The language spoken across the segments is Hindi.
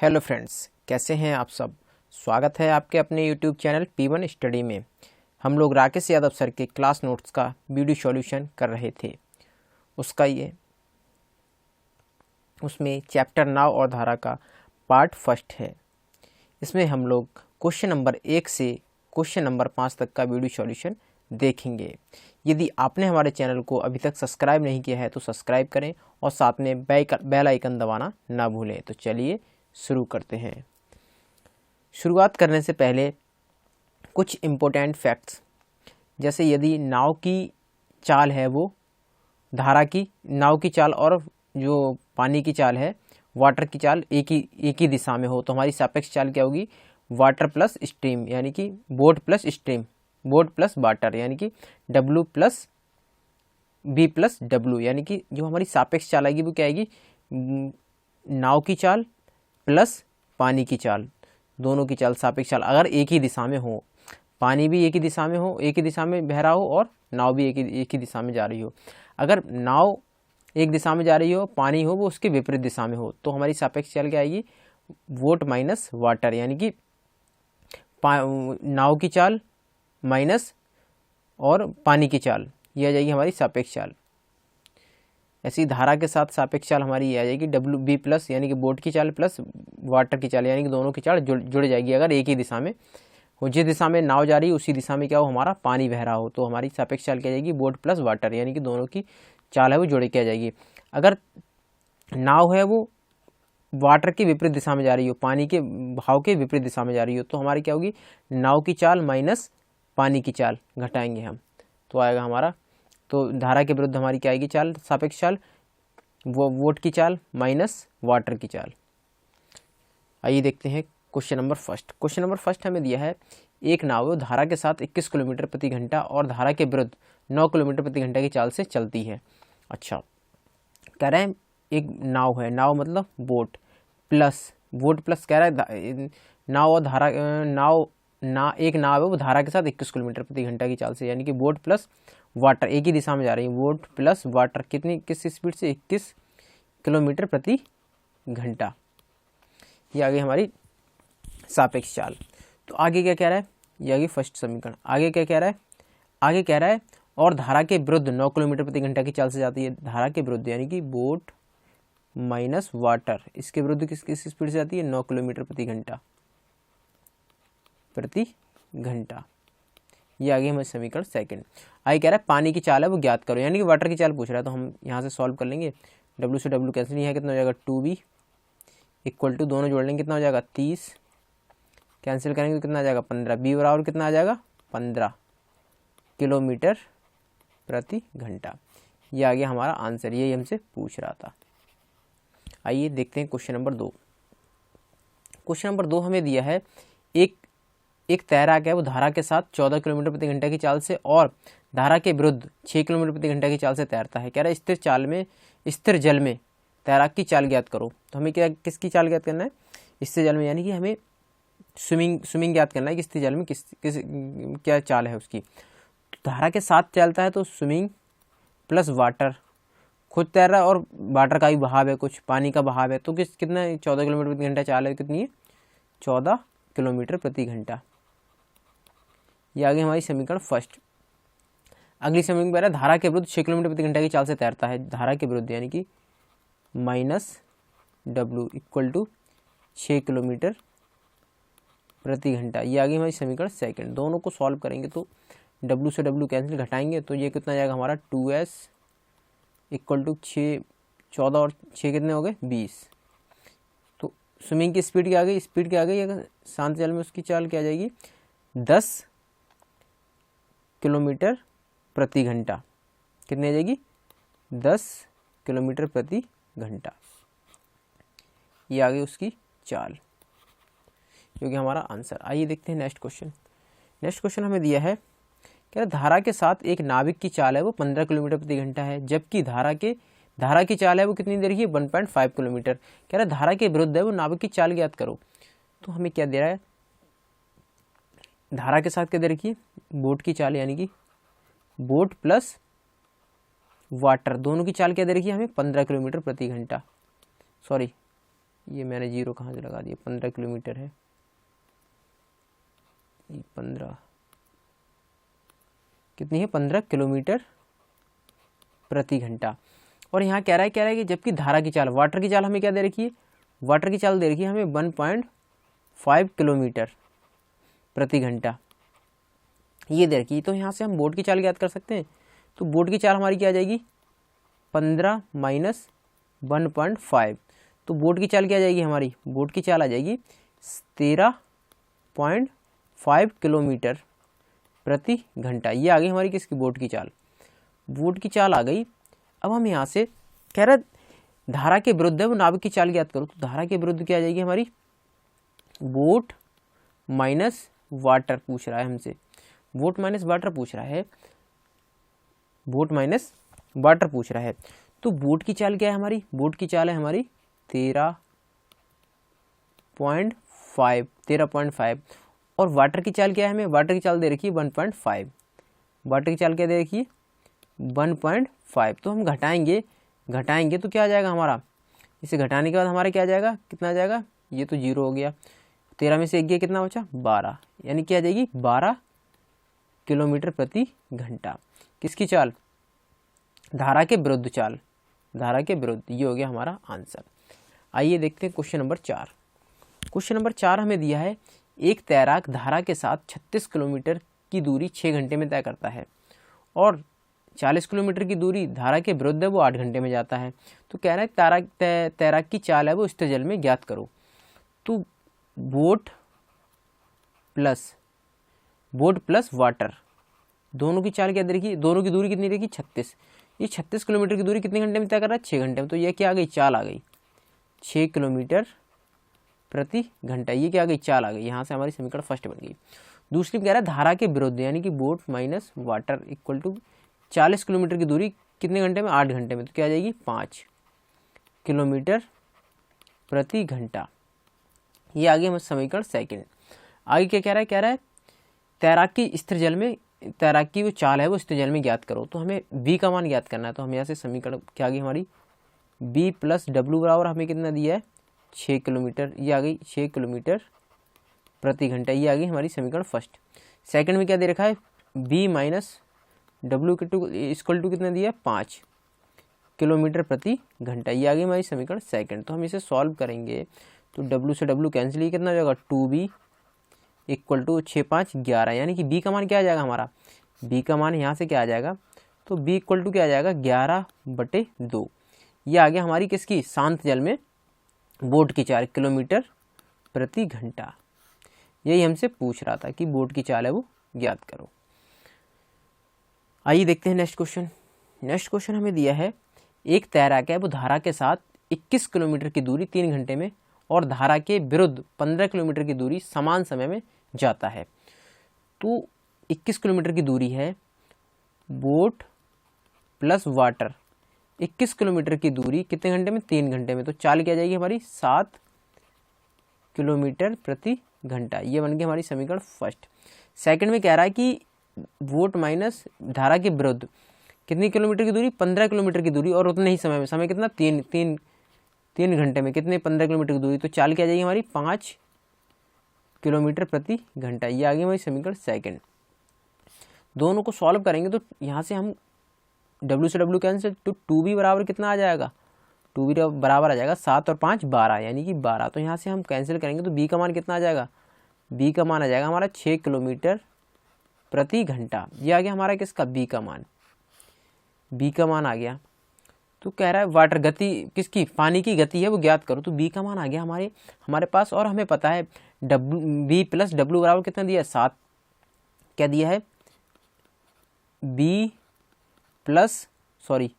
हेलो फ्रेंड्स, कैसे हैं आप सब। स्वागत है आपके अपने यूट्यूब चैनल P1 स्टडी में। हम लोग राकेश यादव सर के क्लास नोट्स का वीडियो सॉल्यूशन कर रहे थे। उसमें चैप्टर नाव और धारा का पार्ट फर्स्ट है। इसमें हम लोग क्वेश्चन नंबर 1 से क्वेश्चन नंबर 5 तक का वीडियो सॉल्यूशन देखेंगे। यदि आपने हमारे चैनल को अभी तक सब्सक्राइब नहीं किया है तो सब्सक्राइब करें और साथ में बेल आइकन दबाना ना भूलें। तो चलिए शुरू करते हैं। शुरुआत करने से पहले कुछ इम्पोर्टेंट फैक्ट्स, जैसे यदि नाव की चाल है वो नाव की चाल और जो पानी की चाल है, वाटर की चाल एक ही दिशा में हो तो हमारी सापेक्ष चाल क्या होगी? वाटर प्लस स्ट्रीम, यानी कि boat plus stream, boat plus water, यानी कि W plus B plus W, यानी कि जो हमारी सापेक्ष चाल आएगी वो क्या आएगी? नाव की चाल प्लस पानी की चाल, दोनों की चाल सापेक्ष चाल अगर एक ही दिशा में हो, पानी भी एक ही दिशा में हो, एक ही दिशा में बह रहा हो और नाव भी एक ही दिशा में जा रही हो। अगर नाव एक दिशा में जा रही हो, पानी हो वो उसके विपरीत दिशा में हो, तो हमारी सापेक्ष चाल क्या आएगी? वोट माइनस वाटर, यानी कि नाव की चाल माइनस और पानी की चाल, ये आ जाएगी हमारी सापेक्ष चाल। ऐसी धारा के साथ सापेक्ष चाल हमारी ये आ जाएगी WB प्लस, यानी कि बोट की चाल प्लस वाटर की चाल, यानी कि दोनों की चाल जुड़ जाएगी अगर एक ही दिशा में हो। जिस दिशा में नाव जा रही है उसी दिशा में क्या हो? हमारा पानी बह रहा हो, तो हमारी सापेक्ष चाल क्या जाएगी? बोट प्लस वाटर, यानी कि दोनों की चाल है वो जुड़ के आ जाएगी। अगर नाव है वो वाटर के विपरीत दिशा में जा रही हो, पानी के भाव के विपरीत दिशा में जा रही हो, तो हमारी क्या होगी? नाव की चाल माइनस पानी की चाल घटाएंगे हम, तो आएगा हमारा, तो धारा के विरुद्ध हमारी क्या आएगी चाल? सापेक्ष चाल, वो वोट की चाल माइनस वाटर की चाल। आइए देखते हैं question number first. Question number first हमें दिया है, एक नाव धारा के साथ 21 किलोमीटर प्रति घंटा और धारा के विरुद्ध 9 किलोमीटर प्रति घंटा की चाल से चलती है। अच्छा, कह रहे हैं एक नाव है, नाव मतलब बोट प्लस कह रहा है नाव और धारा, एक नाव है वो धारा के साथ 21 किलोमीटर प्रति घंटा की चाल से, यानी कि बोट प्लस वाटर एक ही दिशा में जा रही है। बोट प्लस वाटर किस स्पीड से? 21 किलोमीटर प्रति घंटा। ये आगे हमारी सापेक्ष चाल। तो आगे क्या कह रहा है? ये आगे फर्स्ट समीकरण। आगे क्या कह रहा है? आगे कह रहा है और धारा के विरुद्ध 9 किलोमीटर प्रति घंटा की चाल से जाती है। धारा के विरुद्ध यानी कि बोट माइनस वाटर, इसके विरुद्ध किस स्पीड से जाती है? 9 किलोमीटर प्रति घंटा। ये आगे हमारे समीकरण सेकंड। आगे कह रहा है पानी की चाल है वो ज्ञात करो, यानी कि वाटर की चाल पूछ रहा है, तो हम यहाँ से सॉल्व कर लेंगे। W से W कैंसिल, यहाँ कितना हो जाएगा? 2B इक्वल टू, दोनों जोड़ लेंगे कितना हो जाएगा? 30, कैंसिल करेंगे तो कितना आ जाएगा? 15। B बराबर कितना आ जाएगा? 15 किलोमीटर प्रति घंटा। ये आ गया हमारा आंसर, यही हमसे पूछ रहा था। आइए देखते हैं क्वेश्चन नंबर 2। क्वेश्चन नंबर 2 हमें दिया है, एक तैराक है वो धारा के साथ 14 किलोमीटर प्रति घंटा की चाल से और धारा के विरुद्ध 6 किलोमीटर प्रति घंटा की चाल से तैरता है। कह रहा है स्थिर जल में तैराक की चाल ज्ञात करो। तो हमें किसकी चाल ज्ञात करना है? स्थिर जल में, यानी कि हमें स्विमिंग ज्ञात करना है कि स्थिर जल में किस क्या चाल है उसकी। तो धारा के साथ चलता है तो स्विमिंग प्लस वाटर, खुद तैर रहा है और वाटर का भी बहाव है, कुछ पानी का बहाव है, तो कितना 14 किलोमीटर प्रति घंटा चाल है, कितनी है? 14 किलोमीटर प्रति घंटा। ये आगे हमारी समीकरण फर्स्ट। अगली समीकरण में धारा के विरुद्ध 6 किलोमीटर प्रति घंटा की चाल से तैरता है। धारा के विरुद्ध यानी कि minus W equal to 6 kilometre प्रति घंटा। ये आगे हमारी समीकरण सेकंड। दोनों को सॉल्व करेंगे तो W से W कैंसिल, घटाएंगे तो ये कितना जाएगा हमारा? 2S इक्वल टू 6, 14 और 6 कितने हो गए? 20। तो स्विमिंग की स्पीड क्या आ गई? स्पीड क्या आ गई? अगर शांत जल में उसकी चाल क्या आ जाएगी? 10 किलोमीटर प्रति घंटा। कितनी आ जाएगी? 10 किलोमीटर प्रति घंटा। ये आ गई उसकी चाल, क्योंकि हमारा आंसर। आइए देखते हैं नेक्स्ट क्वेश्चन। नेक्स्ट क्वेश्चन हमें दिया है, क्या धारा के साथ एक नाविक की चाल है वो 15 किलोमीटर प्रति घंटा है, जबकि धारा की चाल है वो कितनी देर की? 1.5 किलोमीटर। कह रहा है धारा के विरुद्ध है वो नाविक की चाल ज्ञात करो। तो हमें क्या दे रहा है? धारा के साथ क्या दे रखी है? बोट की चाल, यानी कि बोट प्लस वाटर, दोनों की चाल क्या दे रखी है हमें? 15 किलोमीटर प्रति घंटा, सॉरी ये मैंने जीरो कहाँ से लगा दिया, 15 किलोमीटर है, ये 15 कितनी है, 15 किलोमीटर प्रति घंटा। और यहाँ कह रहा है कि जबकि धारा की चाल, वाटर की चाल हमें क्या दे रखी है, वाटर की चाल दे रखी है हमें 1.5 किलोमीटर प्रति घंटा, ये दे रखी है। तो यहाँ से हम बोट की चाल ज्ञात कर सकते हैं। तो बोट की चाल हमारी क्या आ जाएगी, 15 माइनस 1.5। तो बोट की चाल क्या आ जाएगी हमारी, बोट की चाल आ जाएगी 13.5 किलोमीटर प्रति घंटा। ये आ गई हमारी किसकी, बोट की चाल, बोट की चाल आ गई। अब हम यहाँ से कह रहे धारा के विरुद्ध है वो नाविक की चाल ज्ञात करो। तो धारा के विरुद्ध क्या आ जाएगी हमारी, बोट माइनस वाटर पूछ रहा है हमसे, बोट माइनस वाटर पूछ रहा है, बोट माइनस वाटर पूछ रहा है। तो बोट की चाल क्या है हमारी, बोट की चाल है हमारी 13.5 और वाटर की चाल क्या है हमें, वाटर की चाल दे रखी है 1.5, वाटर की चाल क्या दे रखी है 1.5। तो हम घटाएंगे तो क्या आ जाएगा हमारा, इसे घटाने के बाद हमारा क्या आ जाएगा, कितना आ जाएगा, ये तो जीरो हो गया, 13 में से एक गया कितना बचा 12, यानी क्या आ जाएगी 12 किलोमीटर प्रति घंटा। किसकी चाल, धारा के विरुद्ध चाल, धारा के विरुद्ध, ये हो गया हमारा आंसर। आइए देखते हैं क्वेश्चन नंबर 4। क्वेश्चन नंबर 4 हमें दिया है एक तैराक धारा के साथ 36 किलोमीटर की दूरी 6 घंटे में तय करता है और 40 किलोमीटर की दूरी धारा के विरुद्ध है वो 8 घंटे में जाता है। तो कह रहा है तैराक की चाल है वो स्थिर जल में ज्ञात करो। तो बोट प्लस वाटर दोनों की चाल क्या देखिए, दोनों की दूरी कितनी रहेगी 36। ये 36 किलोमीटर की दूरी कितने घंटे में तय कर रहा है, 6 घंटे में। तो ये क्या आ गई, चाल आ गई 6 किलोमीटर प्रति घंटा, ये क्या आ गई, चाल आ गई। यहाँ से हमारी समीकरण फर्स्ट बन गई। दूसरी कह रहा है धारा के विरुद्ध यानी कि boat minus water equal to 40 kilometre की दूरी कितने घंटे में, 8 घंटे में। तो क्या आ जाएगी 5 किलोमीटर प्रति घंटा, ये आ गई हमारे समीकरण सेकंड। आगे क्या कह रहा है तैराक की स्थिर जल में, तैराक की वो चाल है वो स्थिर जल में ज्ञात करो। तो हमें v का मान ज्ञात करना है। तो हम यहाँ से समीकरण क्या आ गई हमारी, b प्लस डब्ल्यू बराबर हमें कितना दिया है 6 किलोमीटर, ये आ गई 6 किलोमीटर प्रति घंटा, ये आ गई हमारी समीकरण फर्स्ट। सेकंड में क्या दे रखा है, b minus W equal to कितना दिया है 5 किलोमीटर प्रति घंटा, ये आ गई हमारी समीकरण सेकंड। तो हम इसे सॉल्व करेंगे तो w से w कैंसिल, ये कितना हो जाएगा 2b इक्वल टू 6 5 11, यानी कि b का मान क्या आ जाएगा हमारा, b का मान यहाँ से क्या आ जाएगा, तो b इक्वल टू क्या आ जाएगा 11/2। ये आ गया हमारी किसकी, शांत जल में बोट की चाल किलोमीटर प्रति घंटा। यही हमसे पूछ रहा था कि बोट की चाल है वो ज्ञात करो। आइए देखते हैं नेक्स्ट क्वेश्चन। नेक्स्ट क्वेश्चन हमें दिया है एक तैराक है वो धारा के साथ 21 किलोमीटर की दूरी 3 घंटे में और धारा के विरुद्ध 15 किलोमीटर की दूरी समान समय में जाता है। तो 21 किलोमीटर की दूरी है, बोट प्लस वाटर 21 किलोमीटर की दूरी कितने घंटे में, 3 घंटे में। तो चाल क्या जाएगी हमारी 7 किलोमीटर प्रति घंटा, ये बन गई हमारी समीकरण फर्स्ट। सेकंड में कह रहा है कि बोट माइनस धारा के विरुद्ध कितनी किलोमीटर की दूरी, 15 किलोमीटर की दूरी और उतने ही समय में, समय कितना 3 घंटे में, कितने 15 किलोमीटर की दूरी। तो चाल क्या जाएगी हमारी 5 किलोमीटर प्रति घंटा, ये आ गई हमारी समीकरण सेकंड। दोनों को सॉल्व करेंगे तो यहाँ से हम w से w कैंसिल, तो 2b बराबर कितना आ जाएगा, 2b बराबर आ जाएगा 7 और 5 12, यानी कि 12। तो यहाँ से हम कैंसिल करेंगे तो b का मान कितना आ जाएगा, b का मान आ जाएगा हमारा 6 किलोमीटर प्रति घंटा। ये आ गया हमारा किसका, b का मान, b का मान आ गया। तो कह रहा है वाटर गति किसकी, पानी की गति है वो ज्ञात करो। तो b का मान आ गया हमारे पास, और हमें पता है b प्लस डब्ल्यू बराबर कितना दिया है 7, क्या दिया है b प्लस, सॉरी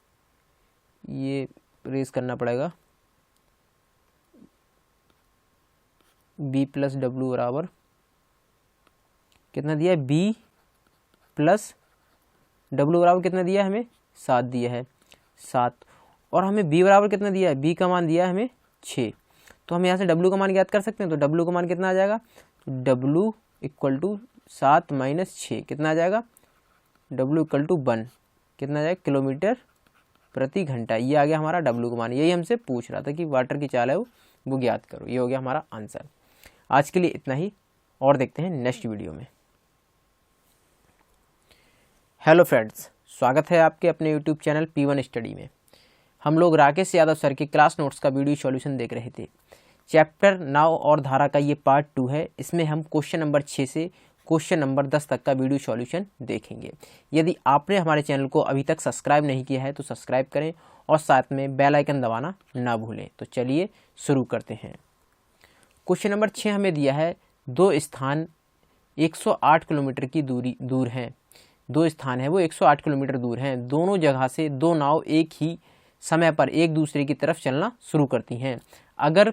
ये रेस करना पड़ेगा, b प्लस डब्ल्यू बराबर कितना दिया है, b प्लस डब्ल्यू बराबर कितना दिया है हमें 7 दिया है 7, और हमें b बराबर कितना दिया है, b का मान दिया है हमें 6। तो हम यहाँ से w का मान ज्ञात कर सकते हैं। तो w का मान कितना आ जाएगा, w इक्वल टू 7 माइनस 6 कितना आ जाएगा, w इक्वल टू 1 कितना आ जाएगा किलोमीटर प्रति घंटा। ये आ गया हमारा w का मान। यही हमसे पूछ रहा था कि वाटर की चाल है वो वो ज्ञात करो। ये हो गया हमारा आंसर। आज के लिए इतना ही, और देखते हैं नेक्स्ट वीडियो में। हेलो फ्रेंड्स, स्वागत है आपके अपने यूट्यूब चैनल P1 स्टडी में। हम लोग राकेश यादव सर के क्लास नोट्स का वीडियो सॉल्यूशन देख रहे थे। चैप्टर नाव और धारा का ये पार्ट 2 है। इसमें हम क्वेश्चन नंबर 6 से क्वेश्चन नंबर 10 तक का वीडियो सॉल्यूशन देखेंगे। यदि आपने हमारे चैनल को अभी तक सब्सक्राइब नहीं किया है तो सब्सक्राइब करें और साथ में बेल आइकन दबाना ना भूलें। तो चलिए शुरू करते हैं। क्वेश्चन नंबर 6 हमें दिया है, दो स्थान 108 किलोमीटर की दूर हैं। दो स्थान है वो 108 किलोमीटर दूर हैं। दोनों जगह से दो नाव एक ही समय पर एक दूसरे की तरफ चलना शुरू करती हैं। अगर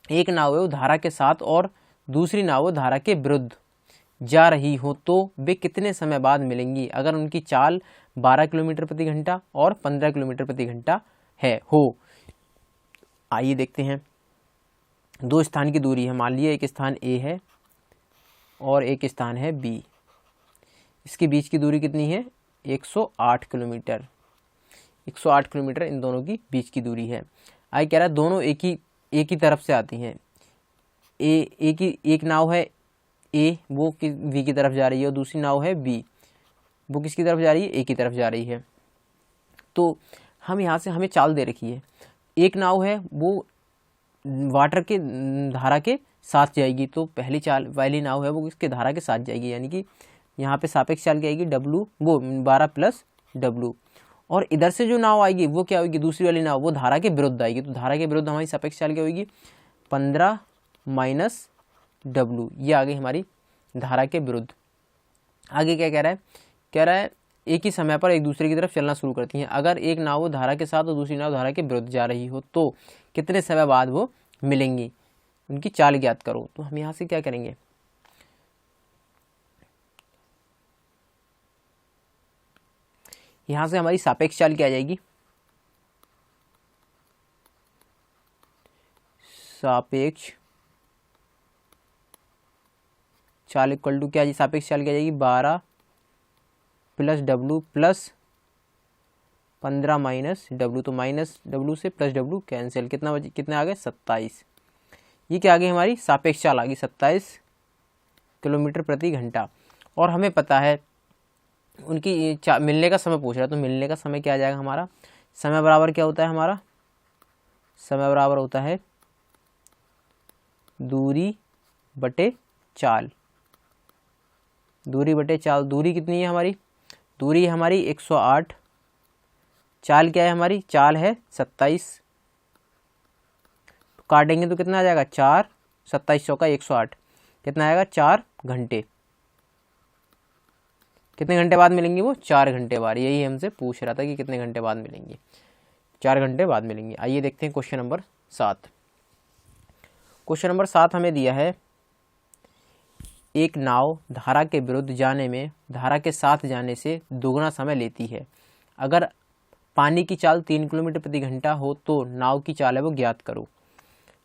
एक नाव है वो धारा के साथ और दूसरी नाव वो धारा के विरुद्ध जा रही हो तो वे कितने समय बाद मिलेंगी अगर उनकी चाल 12 किलोमीटर प्रति घंटा और 15 किलोमीटर प्रति घंटा हो। आइए देखते हैं। दो स्थान की दूरी है, मान लिया एक स्थान A है और एक स्थान है B। इसके बीच की दूरी कितनी है? 108 किलोमीटर। 108 किलोमीटर इन दोनों की बीच की दूरी है। आई कह रहा है दोनों एक ही तरफ से आती हैं। एक नाव है A, वो B की तरफ जा रही है, और दूसरी नाव है B, वो किसकी तरफ जा रही है? A की तरफ जा रही है। तो हम यहाँ से हमें चाल दे रखी है। एक नाव है वो वाटर के धारा के साथ जाएगी, तो पहली नाव है वो किसके धारा के साथ जाएगी, यानी कि यहाँ पे सापेक्ष चाल क्या आएगी? W, वो 12 प्लस W। और इधर से जो नाव आएगी वो क्या होगी? दूसरी वाली नाव वो धारा के विरुद्ध आएगी। तो धारा के विरुद्ध हमारी सापेक्ष चाल क्या होगी? 15 माइनस W। ये आ गई हमारी धारा के विरुद्ध। आगे क्या कह रहा है? कह रहा है एक ही समय पर एक दूसरे की तरफ चलना शुरू करती हैं। अगर एक नाव वो धारा के साथ और दूसरी नाव धारा के विरुद्ध जा रही हो तो कितने समय बाद वो मिलेंगी, उनकी चाल ज्ञात करो। तो हम यहाँ से क्या करेंगे? यहाँ से हमारी सापेक्ष चाल क्या आ जाएगी? सापेक्ष चाल इक्वल टू क्या? सापेक्ष चाल क्या आ जाएगी? 12 plus W plus 15 minus W। तो माइनस W से प्लस W कैंसिल, कितना आ गए? 27। ये क्या आ गई? हमारी सापेक्ष चाल आ गई 27 किलोमीटर प्रति घंटा। और हमें पता है उनकी मिलने का समय पूछ रहा है, तो मिलने का समय क्या आ जाएगा हमारा? समय बराबर क्या होता है हमारा? समय बराबर होता है दूरी बटे चाल। दूरी बटे चाल। दूरी कितनी है हमारी? दूरी है हमारी 108। चाल क्या है हमारी? चाल है 27। तो काटेंगे तो कितना आ जाएगा? 4, 27 का 108 कितना आएगा? 4 घंटे। कितने घंटे बाद मिलेंगे वो? 4 घंटे बाद। यही हमसे पूछ रहा था कि कितने घंटे बाद मिलेंगे। 4 घंटे बाद मिलेंगे। आइए देखते हैं क्वेश्चन नंबर 7। क्वेश्चन नंबर 7 हमें दिया है, एक नाव धारा के विरुद्ध जाने में धारा के साथ जाने से दोगुना समय लेती है। अगर पानी की चाल 3 किलोमीटर प्रति घंटा हो तो नाव की चाल है वो ज्ञात करो।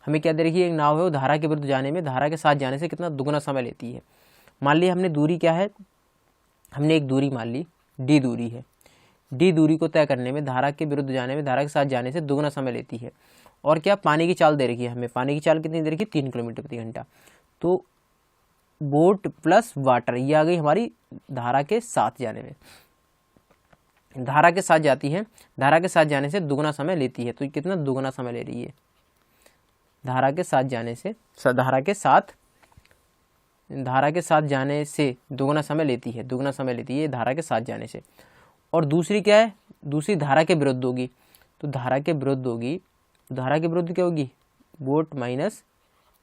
हमें क्या दे रखी है? एक नाव है वो धारा के विरुद्ध जाने में धारा के साथ जाने से कितना दुगुना समय लेती है। मान लिया हमने दूरी क्या है? हमने एक दूरी मान ली D दूरी है। D दूरी को तय करने में धारा के विरुद्ध जाने में धारा के साथ जाने से दुगुना समय लेती है। और क्या? पानी की चाल दे रखी है हमें। पानी की चाल कितनी दे रखी है? 3 किलोमीटर प्रति घंटा। तो बोट प्लस वाटर, ये आ गई हमारी धारा के साथ जाने में। धारा के साथ जाती है, धारा के साथ जाने से दुगुना समय लेती है। तो कितना दुगुना समय ले रही है? धारा के साथ जाने से धारा के साथ जाने से दुगुना समय लेती है। दुगुना समय लेती है धारा के साथ जाने से। और दूसरी क्या है? दूसरी धारा के विरुद्ध होगी। तो धारा के विरुद्ध होगी, धारा के विरुद्ध क्या होगी? बोट माइनस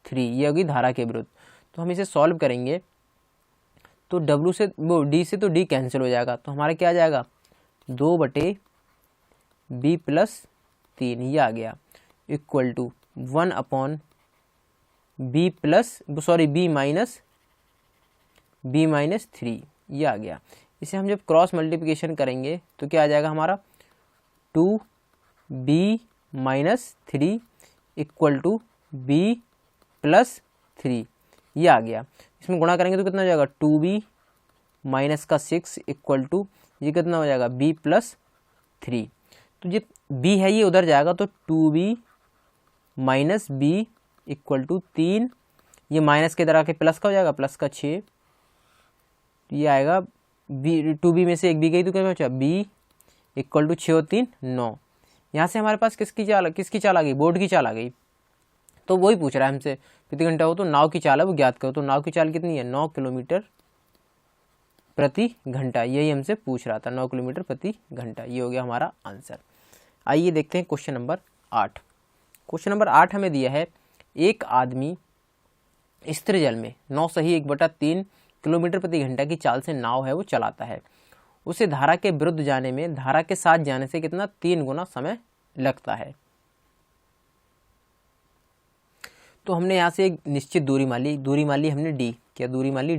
3, ये होगी धारा के विरुद्ध। तो हम इसे सॉल्व करेंगे तो W से वो D से तो D कैंसिल हो जाएगा। तो हमारा क्या आ जाएगा? 2/B प्लस 3, ये आ गया, इक्वल टू 1/B माइनस 3, ये आ गया। इसे हम जब क्रॉस मल्टीप्लिकेशन करेंगे तो क्या आ जाएगा हमारा? 2B minus 3 equal to B plus 3, ये आ गया। इसमें गुणा करेंगे तो कितना हो जाएगा? 2B माइनस का 6 इक्वल टू ये कितना हो जाएगा? B plus 3। तो जो B है ये उधर जाएगा तो 2B minus B equal to 3, ये माइनस के इधर आके प्लस का हो जाएगा, प्लस का 6, ये आएगा बी, 2b में से एक बी गई तो क्या बचा, b इक्वल टू 6 और 3 9। यहाँ से हमारे पास किसकी चाल आ गई, बोर्ड की चाल आ गई। तो वही पूछ रहा है हमसे प्रति घंटा हो, तो नाव की चाल है वो ज्ञात करो। तो नाव की चाल कितनी है, 9 किलोमीटर प्रति घंटा, यही हमसे पूछ रहा था, 9 किलोमीटर प्रति घंटा। ये हो गया हमारा आंसर। आइए देखते हैं क्वेश्चन नंबर 8। क्वेश्चन नंबर 8 हमें दिया है, एक आदमी स्थिर जल में 9 सही 1/3 किलोमीटर प्रति घंटा की चाल से नाव है वो चलाता है। उसे धारा के विरुद्ध जाने में धारा के साथ जाने से कितना, 3 गुना समय लगता है। तो हमने यहाँ से एक निश्चित दूरी मान ली हमने डी, क्या दूरी मान ली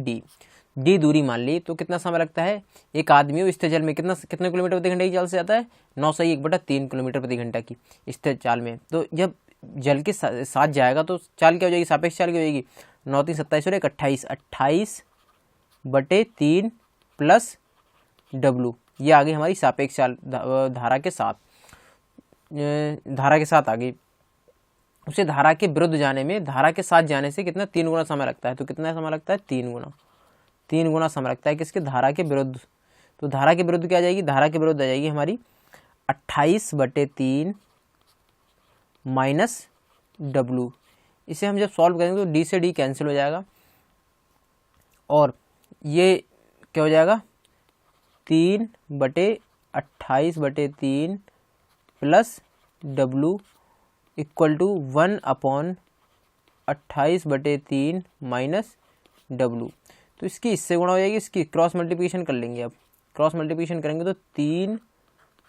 डी दूरी मान ली। तो कितना समय लगता है, एक आदमी वो स्थिर जल में कितने किलोमीटर प्रति घंटे की चाल से जाता है, 9 सही 1/3 किलोमीटर प्रति घंटा की स्थिर चाल में। तो जब जल के साथ जाएगा तो चाल क्या हो जाएगी, सापेक्ष चाल क्या हो जाएगी, 9 3 27 और 1 28, 28/3 प्लस डब्लू, ये आ गई हमारी सापेक्ष चाल धारा के साथ आ गई। उसे धारा के विरुद्ध जाने में धारा के साथ जाने से कितना, 3 गुना समय लगता है। तो कितना समय लगता है, 3 गुना समय लगता है किसके, धारा के विरुद्ध। तो धारा के विरुद्ध क्या आ जाएगी, धारा के विरुद्ध आ जाएगी हमारी 28/3 माइनस डब्लू। इसे हम जब सॉल्व करेंगे तो डी से डी कैंसिल हो जाएगा और ये क्या हो जाएगा, 3/28/3 plus W equal to 1/28/3 minus W. तो इसकी इससे गुणा हो जाएगी, इसकी क्रॉस मल्टीप्लिकेशन कर लेंगे। अब क्रॉस मल्टीप्लिकेशन करेंगे तो 3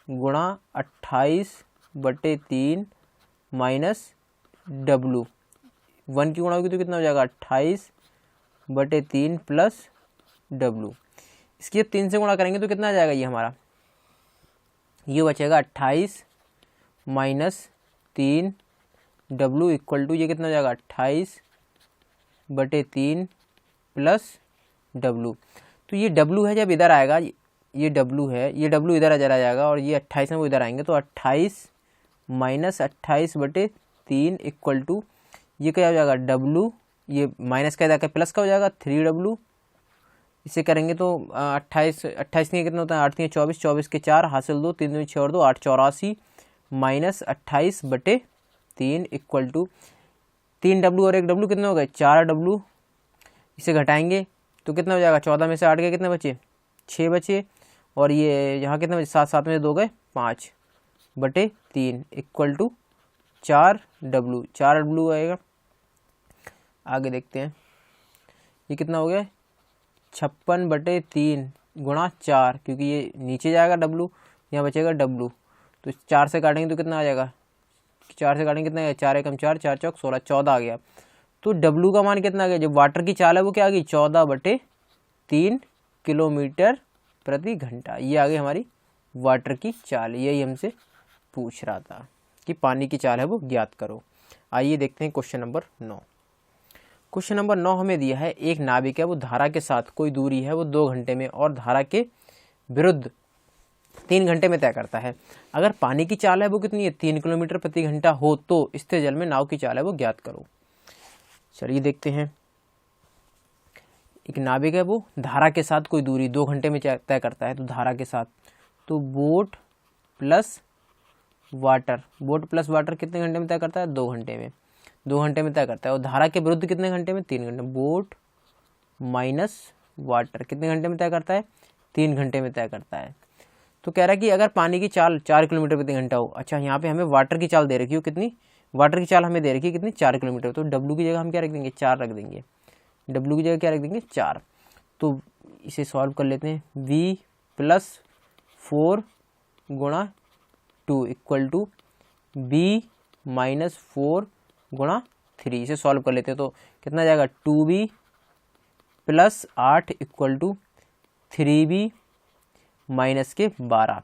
गुणा 28/3 माइनस डब्लू, 1 की गुणा होगी तो कितना हो जाएगा, 28/3 प्लस डब्लू। इसकी 3 से गुणा करेंगे तो कितना आ जाएगा, ये हमारा ये बचेगा 28 माइनस 3 डब्लू इक्वल टू, ये कितना हो जाएगा 28/3 प्लस डब्लू। तो ये डब्लू है जब इधर आएगा, ये डब्लू है, ये डब्लू इधर आ जाएगा और ये 28 में वो इधर आएंगे। तो 28 माइनस 28/3 इक्वल टू, ये क्या हो जाएगा डब्लू, ये माइनस का इधर प्लस का हो जाएगा 3W। इसे करेंगे तो 28 नहीं कितना होता है, 8 3 24, 24 के 4 हासिल 2, 3 2 6 और 2 8 84 माइनस 28/3 इक्वल टू 3W और 1W कितने हो गए, 4W। इसे घटाएंगे तो कितना हो जाएगा, 14 में से 8 के कितने बचे, 6 बचे और ये यहाँ कितने बचे, 7 7 में 2 गए 5/3 इक्वल टू 4W आएगा। आगे देखते हैं ये कितना हो गया, 56/3 गुणा 4, क्योंकि ये नीचे जाएगा W, यहाँ बचेगा W। तो 4 से काटेंगे तो कितना आ जाएगा, 4 से काटेंगे कितना, 4 एकम 4, 4 चौक 16, 14 आ गया। तो W का मान कितना आ गया, जो वाटर की चाल है वो क्या आ गई, 14/3 किलोमीटर प्रति घंटा। ये आ गई हमारी वाटर की चाल। यही हमसे पूछ रहा था कि पानी की चाल है वो ज्ञात करो। आइए देखते हैं क्वेश्चन नंबर 9। क्वेश्चन नंबर 9 हमें दिया है, एक नाविक है वो धारा के साथ कोई दूरी है वो 2 घंटे में और धारा के विरुद्ध 3 घंटे में तय करता है। अगर पानी की चाल है वो कितनी है, 3 किलोमीटर प्रति घंटा हो तो स्थिर जल में नाव की चाल है वो ज्ञात करो। चलिए देखते हैं। एक नाविक है वो धारा के साथ कोई दूरी 2 घंटे में तय करता है। तो धारा के साथ, तो boat plus water, boat plus water कितने घंटे में तय करता है, 2 घंटे में, 2 घंटे में तय करता है। और धारा के विरुद्ध कितने घंटे में, 3 घंटे। बोट माइनस वाटर कितने घंटे में तय करता है, 3 घंटे में तय करता है। तो कह रहा है कि अगर पानी की चाल 4 किलोमीटर प्रति घंटा हो। अच्छा, यहाँ पे हमें वाटर की चाल दे रखी हो, कितनी, वाटर की चाल हमें दे रखी है कितनी, 4 किलोमीटर। तो डब्लू की जगह हम क्या रख देंगे, 4 रख देंगे। डब्लू की जगह क्या रख देंगे, 4। तो इसे सॉल्व कर लेते हैं। v प्लस 4 गुणा 2 इक्वल टू b माइनस 4 गुणा 3। इसे सॉल्व कर लेते हैं तो कितना जाएगा, 2b plus 8 equal to 3b minus के 12।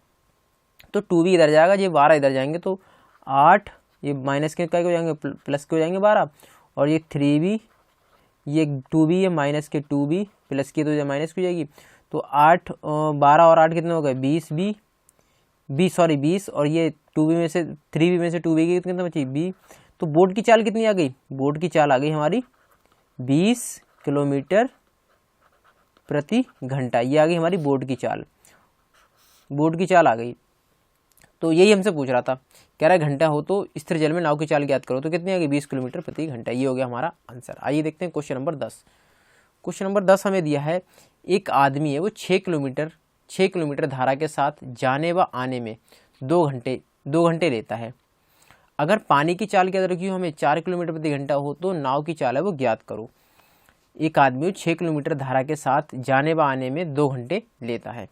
तो 2b इधर जाएगा, ये 12 इधर जाएंगे तो 8, ये माइनस के क्या हो जाएंगे, प्लस के हो जाएंगे 12। और ये 3b, ये 2b, ये माइनस के 2b प्लस की तो माइनस की हो जाएगी। तो 8 12 और 8 कितने हो गए, 20 और ये 2b में से 3b में से 2b की कितने बची, b। तो बोट की चाल कितनी आ गई, बोट की चाल आ गई हमारी 20 किलोमीटर प्रति घंटा। ये आ गई हमारी बोट की चाल, बोट की चाल आ गई। तो यही हमसे पूछ रहा था, कह रहा है घंटा हो तो स्थिर जल में नाव की चाल ज्ञात करो, तो कितनी आ गई 20 किलोमीटर प्रति घंटा। ये हो गया हमारा आंसर। आइए देखते हैं क्वेश्चन नंबर 10। क्वेश्चन नंबर 10 हमें दिया है, एक आदमी है वो 6 किलोमीटर धारा के साथ जाने व आने में 2 घंटे लेता है। अगर पानी की चाल ज्ञात रखी हो हमें 4 किलोमीटर प्रति घंटा हो तो नाव की चाल है वो ज्ञात करो। एक आदमी 6 किलोमीटर धारा के साथ जाने व आने में 2 घंटे लेता है।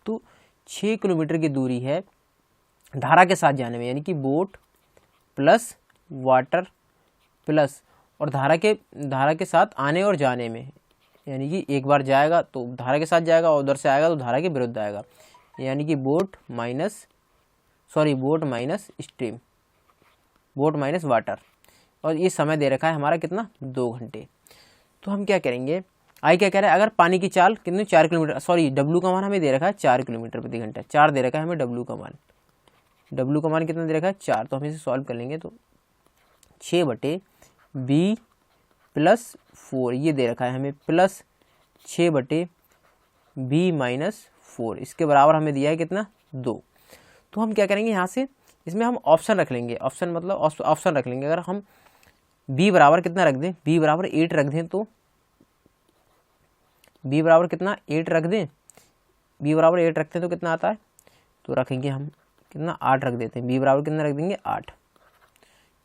तो 6 किलोमीटर की दूरी है धारा के साथ जाने में, यानी कि बोट प्लस वाटर प्लस और धारा के साथ आने और जाने में, यानी कि एक बार जाएगा तो धारा के साथ जाएगा और उधर से आएगा तो धारा के विरुद्ध आएगा, यानी कि boat minus stream, boat minus water. और ये समय दे रखा है हमारा कितना, 2 घंटे। तो हम क्या करेंगे, आई क्या कह रहा है, अगर पानी की चाल कितनी 4 किलोमीटर, सॉरी डब्ल्यू का मान हमें दे रखा है 4 किलोमीटर प्रति घंटा, 4 दे रखा है हमें डब्ल्यू का मान कितना दे रखा है 4। तो हम इसे सॉल्व कर लेंगे तो 6/b प्लस 4 ये दे रखा है हमें, प्लस 6/b माइनस 4, इसके बराबर हमें दिया है कितना 2। तो हम क्या करेंगे, यहाँ से इसमें हम ऑप्शन रख लेंगे, ऑप्शन रख लेंगे। अगर हम b बराबर कितना रख दें, b बराबर 8 रख दें, तो b बराबर कितना 8 रख दें, b बराबर 8 रखते हैं तो कितना आता है, तो रखेंगे हम कितना 8 रख देते हैं, b बराबर कितना रख देंगे 8।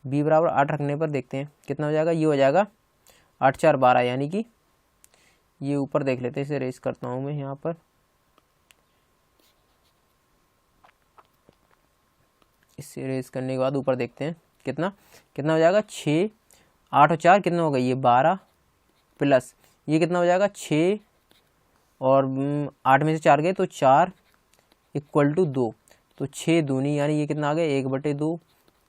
b बराबर 8 रखने पर देखते हैं कितना हो जाएगा, ये हो जाएगा 8 4 12, यानी कि ये ऊपर देख लेते हैं, इसे रेस करता हूँ मैं यहाँ पर, इसे रेस करने के बाद ऊपर देखते हैं कितना हो जाएगा, 6 8 और 4 कितना होगा, ये 12 प्लस ये कितना हो जाएगा 6 और 8 में से 4 गए तो 4 इक्वल टू 2, तो 6 दूनी यानी ये कितना आ गया 1/2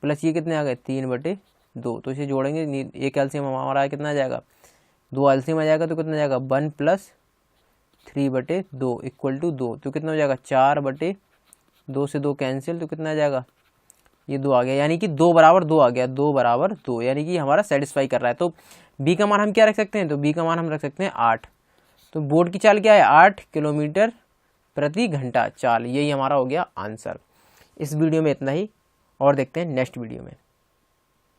प्लस ये कितने आ गए 3/2। तो इसे जोड़ेंगे, एक एलसीएम हमारा कितना आ जाएगा, 2 एलसीएम आ जाएगा तो कितना आ जाएगा 1 प्लस 3/2 इक्वल टू 2। तो कितना हो जाएगा 4/2 से 2 कैंसिल, तो कितना आ जाएगा ये 2 आ गया, यानी कि 2 बराबर 2 आ गया, 2 बराबर 2, यानी कि हमारा सेटिस्फाई कर रहा है। तो बी का मान हम क्या रख सकते हैं, तो बी का मान हम रख सकते हैं 8। तो बोट की चाल क्या है 8 किलोमीटर प्रति घंटा चाल, यही हमारा हो गया आंसर। इस वीडियो में इतना ही, और देखते हैं नेक्स्ट वीडियो में।